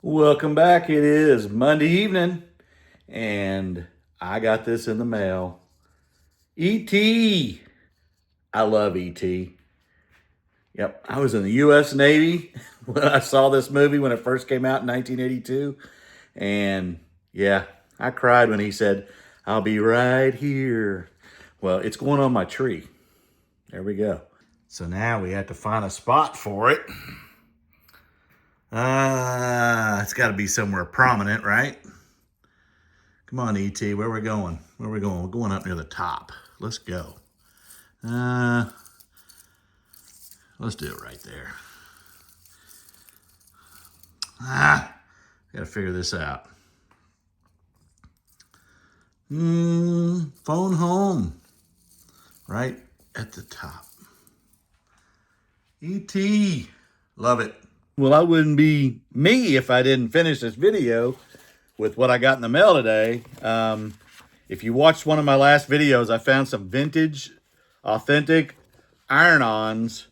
Welcome back. It is Monday evening, and I got this in the mail. E.T. I love E.T. Yep, I was in the U.S. Navy when I saw this movie when it first came out in 1982. And yeah, I cried when he said, "I'll be right here." Well, it's going on my tree. There we go. So now we have to find a spot for it. It's got to be somewhere prominent, right? Come on, E.T., where we going? Where we going? We're going up near the top. Let's go. Let's do it right there. Gotta figure this out. Phone home. Right at the top. E.T., love it. Well, I wouldn't be me if I didn't finish this video with what I got in the mail today. If you watched one of my last videos, I found some vintage, authentic iron-ons.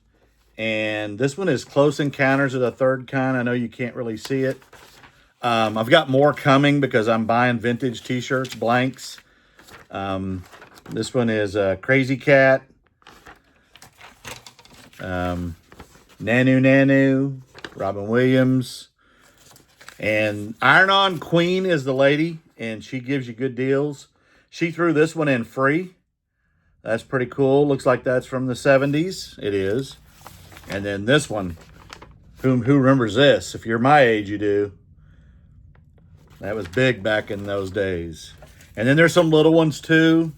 And this one is Close Encounters of the Third Kind. I know you can't really see it. I've got more coming because I'm buying vintage t-shirts, blanks. This one is Crazy Cat. Nanu Nanu, Robin Williams. And Iron-On Queen is the lady, and she gives you good deals. She threw this one in free. That's pretty cool. Looks like that's from the 70s. It is. And then this one, who remembers this? If you're my age, you do. That was big back in those days. And then there's some little ones too.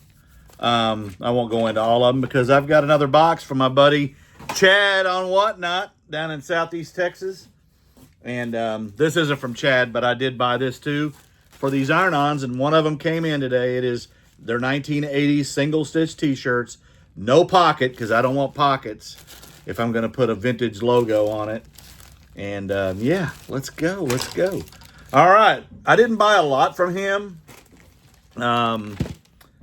I won't go into all of them because I've got another box from my buddy Chad on WhatNot down in Southeast Texas. And this isn't from Chad, but I did buy this too for these iron-ons, and one of them came in today. It is their 1980s single-stitch t-shirts. No pocket, because I don't want pockets if I'm going to put a vintage logo on it. And yeah, let's go. All right, I didn't buy a lot from him.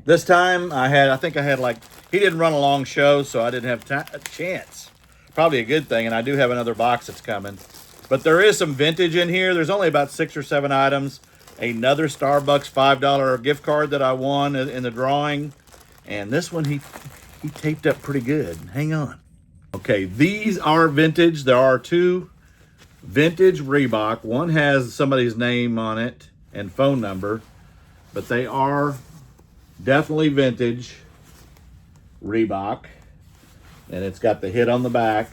This time I think I had like, he didn't run a long show, so I didn't have a chance. Probably a good thing, and I do have another box that's coming. But there is some vintage in here. There's only about 6 or 7 items. Another Starbucks $5 gift card that I won in the drawing. And this one he taped up pretty good. Hang on. Okay, these are vintage. There are 2 vintage Reebok. One has somebody's name on it and phone number. But they are definitely vintage Reebok. And it's got the hit on the back.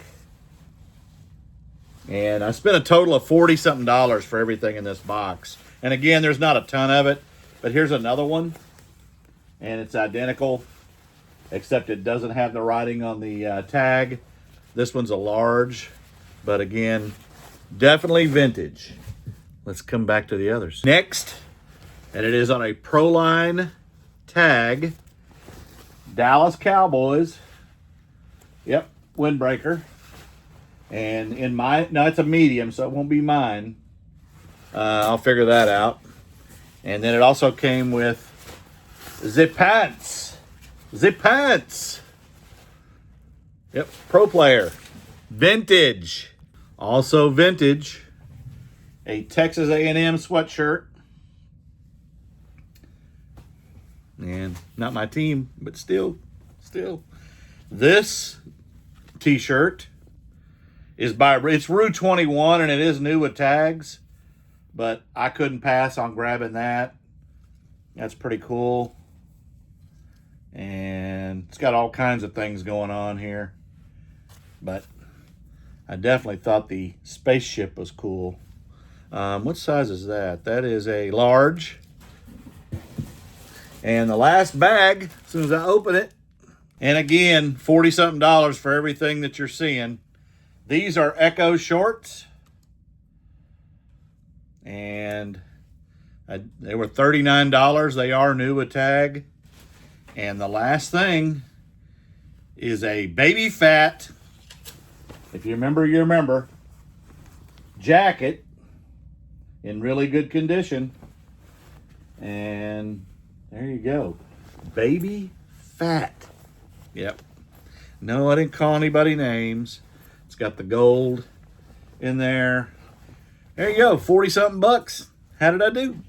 And I spent a total of $40-something for everything in this box. And again, there's not a ton of it. But here's another one. And it's identical, except it doesn't have the writing on the tag. This one's a large. But again, definitely vintage. Let's come back to the others. Next, and it is on a Proline tag. Dallas Cowboys. Yep, windbreaker. And in no, it's a medium, so it won't be mine. I'll figure that out. And then it also came with zip pants. Yep, Pro Player. Vintage. Also vintage. A Texas A&M sweatshirt. And not my team, but still. This t-shirt it's Rue 21, and it is new with tags, but I couldn't pass on grabbing that. That's pretty cool. And it's got all kinds of things going on here. But I definitely thought the spaceship was cool. What size is that? That is a large. And the last bag, as soon as I open it, and again, $40-something for everything that you're seeing. These are Echo shorts, and they were $39. They are new with tag. And the last thing is a baby fat, if you remember, jacket in really good condition. And there you go, baby fat. Yep. No, I didn't call anybody names. It's got the gold in there. There you go, 40 something bucks. How did I do?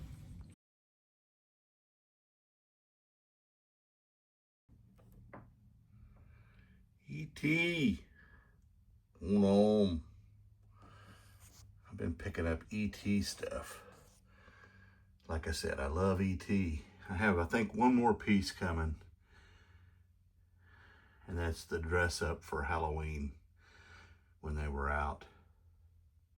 E.T. Hold on. I've been picking up E.T. stuff. Like I said, I love E.T. I have, I think, one more piece coming. And that's the dress up for Halloween when they were out.